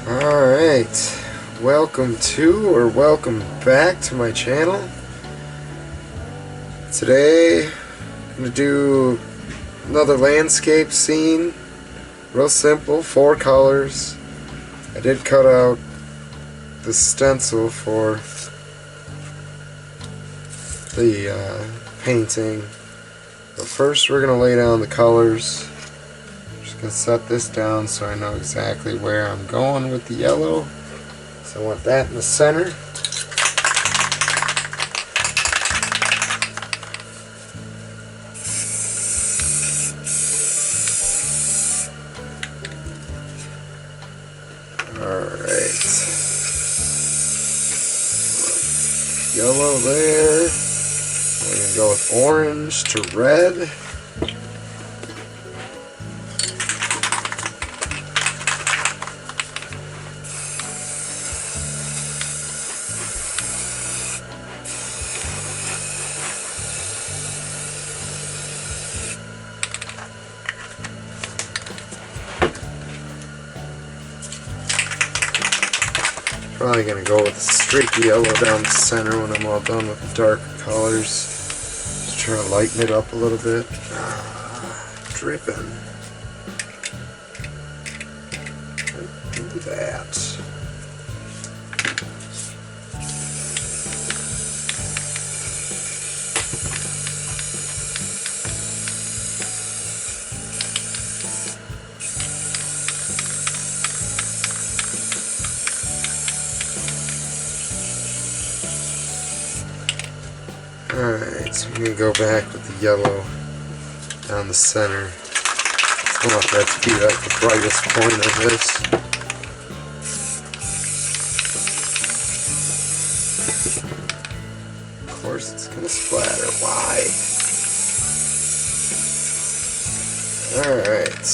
Alright, welcome to or welcome back to my channel. Today I'm going to do another landscape scene. Real simple, 4 colors. I did cut out the stencil for the painting. But first we're going to lay down the colors. Just going to set this down so I know exactly where I'm going with the yellow. So I want that in the center. Alright. Yellow there. We're going to go with orange to red. Probably going to go with a streaky yellow down the center when I'm all done with the darker colors. Just trying to lighten it up a little bit. Dripping. Do that. Alright, so I'm going to go back with the yellow down the center. I want that to be like the brightest point of this. Of course it's going to splatter. Why? Alright.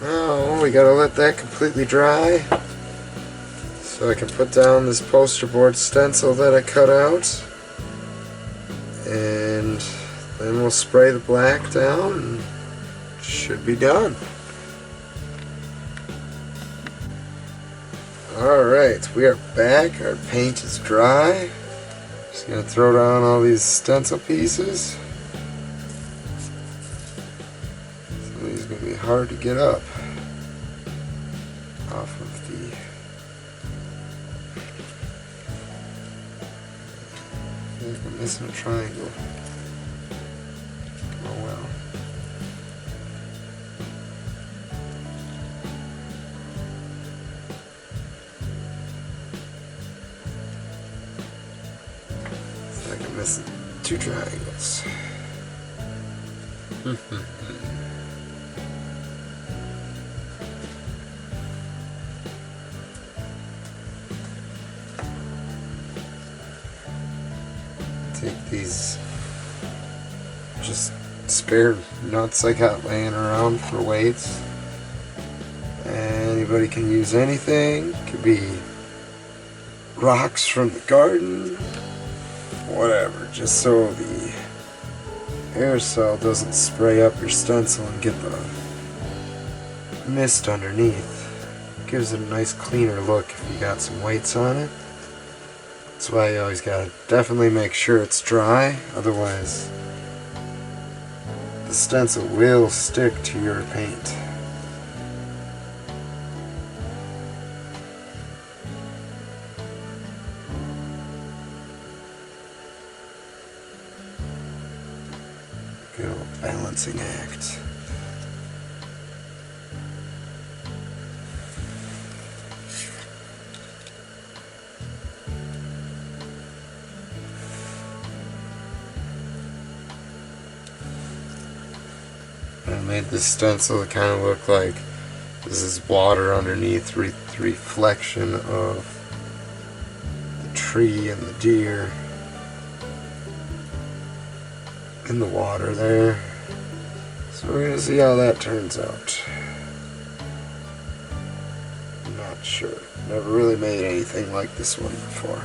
Oh, we got to let that completely dry. So I can put down this poster board stencil that I cut out, and then we'll spray the black down and it should be done. Alright, we are back. Our paint is dry. Just going to throw down all these stencil pieces. Some of these are going to be hard to get up off of the... I'm missing a triangle. Oh well. It's like I'm missing 2 triangles. Take these just spare nuts I got laying around for weights. Anybody can use anything. Could be rocks from the garden, whatever, just so the aerosol doesn't spray up your stencil and get the mist underneath. Gives it a nice cleaner look if you got some weights on it. That's why you always gotta definitely make sure it's dry, otherwise the stencil will stick to your paint. Good old balancing act. I made this stencil to kind of look like this is water underneath, the reflection of the tree and the deer in the water there. So we're going to see how that turns out. I'm not sure. Never really made anything like this one before.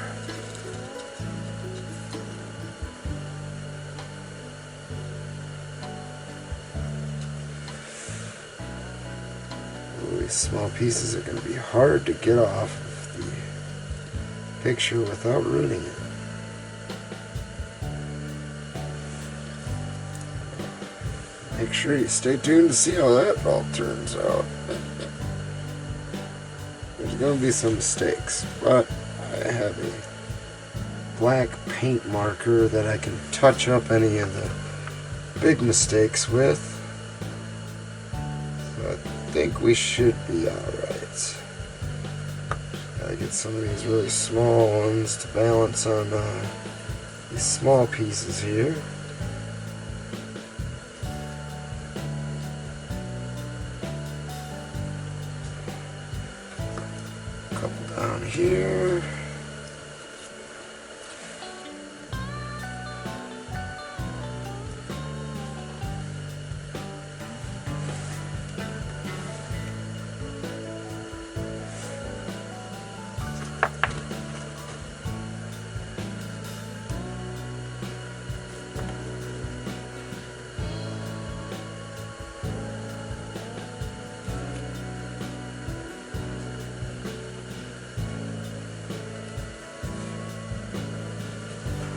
these small pieces are going to be hard to get off of the picture without ruining it. Make sure you stay tuned to see how that all turns out. There's going to be some mistakes, but I have a black paint marker that I can touch up any of the big mistakes with. So I think we should be alright. Gotta get some of these really small ones to balance on these small pieces here. A couple down here.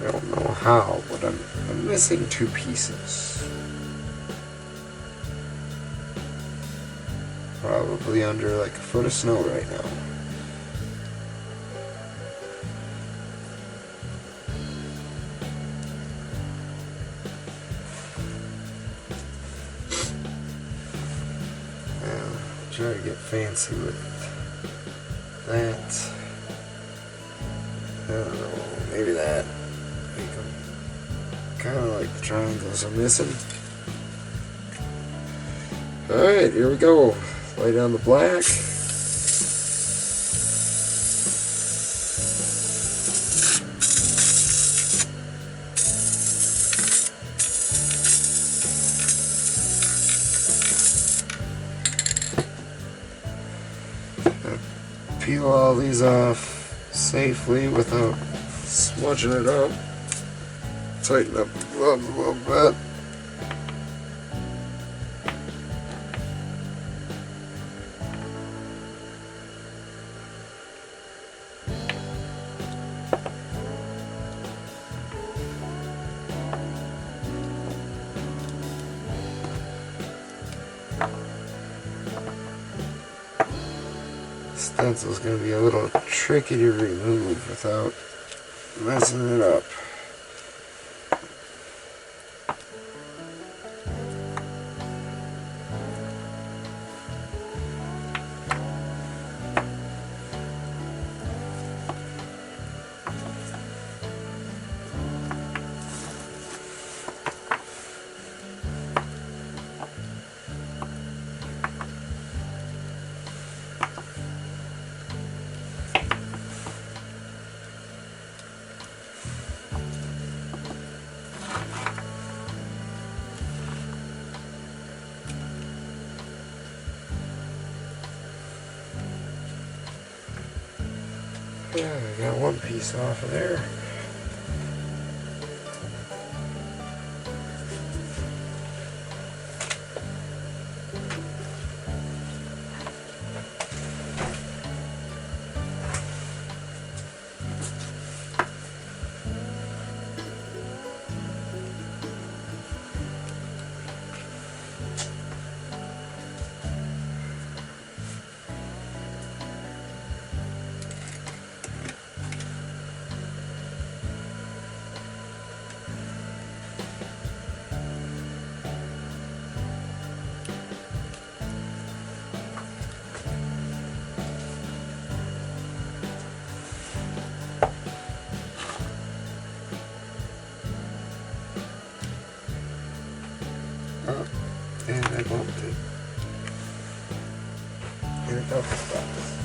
I don't know how, but I'm missing two pieces. Probably under like a foot of snow right now. Try to get fancy with that. I don't know, maybe that. Make them kind of like the triangles I'm missing. Alright, here we go. Lay down the black. Peel all these off safely without smudging it up. Tighten up the gloves a little bit. Stencil's going to be a little tricky to remove without messing it up. Yeah, I got one piece off of there. And I bumped it in a couple spots.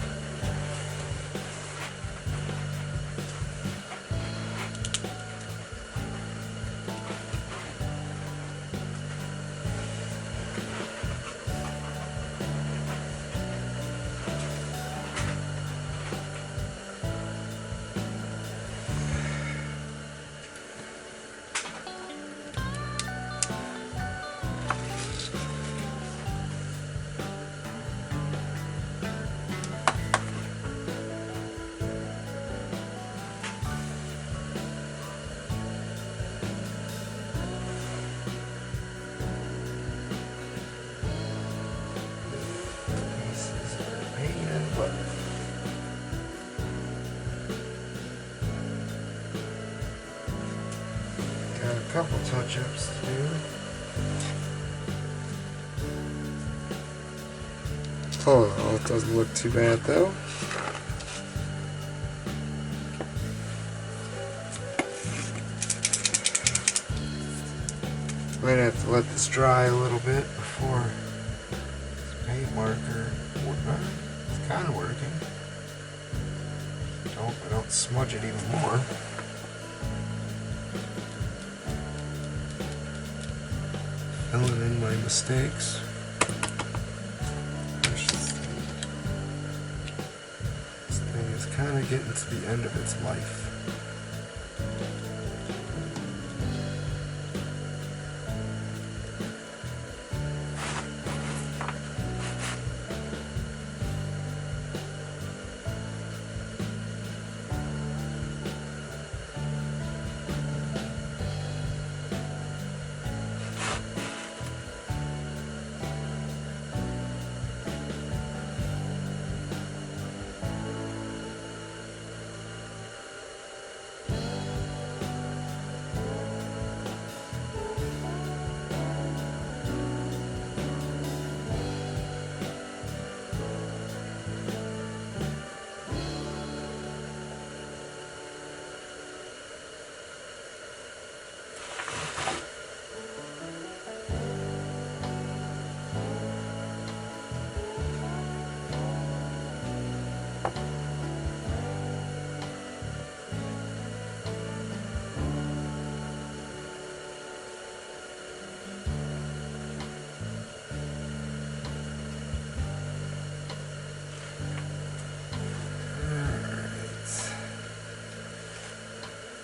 couple touch-ups to do. Oh, it doesn't look too bad though. Might have to let this dry a little bit before this paint marker. It's kind of working. Hope I don't smudge it even more. Filling in my mistakes. This thing is kind of getting to the end of its life.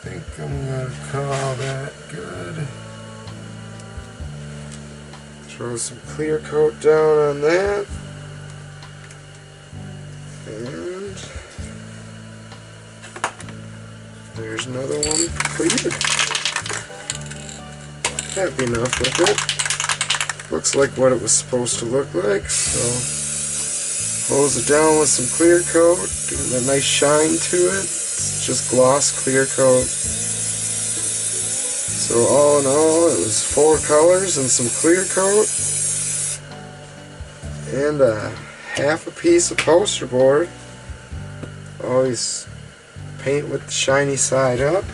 I think I'm gonna call that good. Throw some clear coat down on that. And there's another one completed. Happy enough with it. Looks like what it was supposed to look like, so close it down with some clear coat, give it a nice shine to it. It's just gloss clear coat. So all in all, it was 4 colors and some clear coat and half a piece of poster board. Always paint with the shiny side up.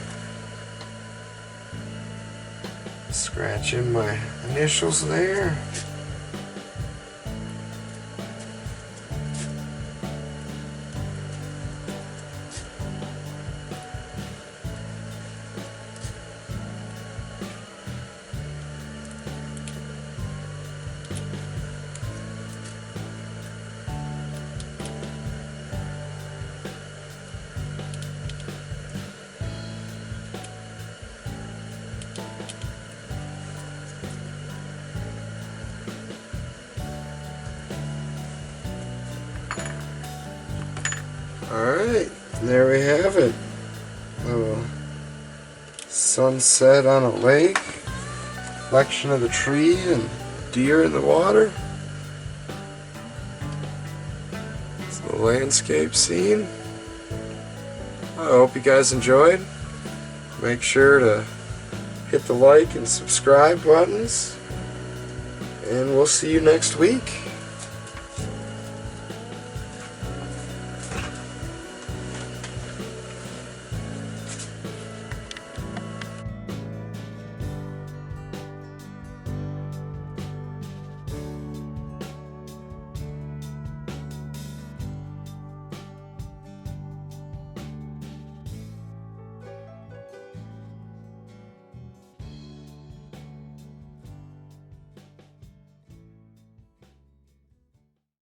Scratch in my initials there. Alright, there we have it. Little sunset on a lake, reflection of the tree and deer in the water. It's the landscape scene. I hope you guys enjoyed. Make sure to hit the like and subscribe buttons, and we'll see you next week.